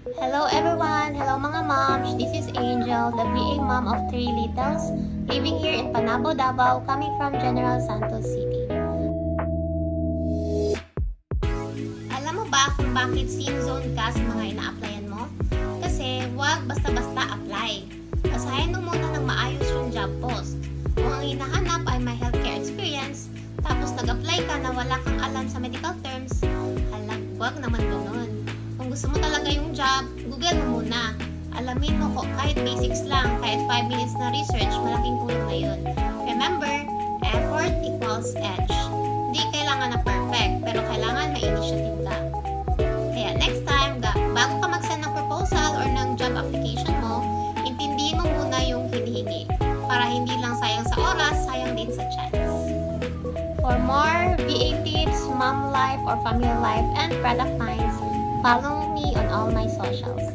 Hello everyone! Hello mga moms! This is Angel, the VA mom of 3 littles, living here in Panabo, Davao, coming from General Santos City. Alam mo ba kung bakit sin zone ka sa mga ina-applyan mo? Kasi huwag basta-basta apply. Basahin mo muna ng maayos yung job post. Kung ang hinahanap ay may healthcare experience, tapos nag-apply ka na wala kang alam sa medical terms, huwag naman ganun. Kung gusto mo talaga yung job, Google mo muna. Alamin mo ko kahit basics lang, kahit 5 minutes na research, malaking tulong na yun. Remember, effort equals edge. Hindi kailangan na perfect, pero kailangan may initiative ka. Kaya next time, bago ka mag-send ng proposal or ng job application mo, intindihin mo muna yung hinihingi. Para hindi lang sayang sa oras, sayang din sa chance. For more VA tips, mom life or family life, and product finds, follow me on all my socials.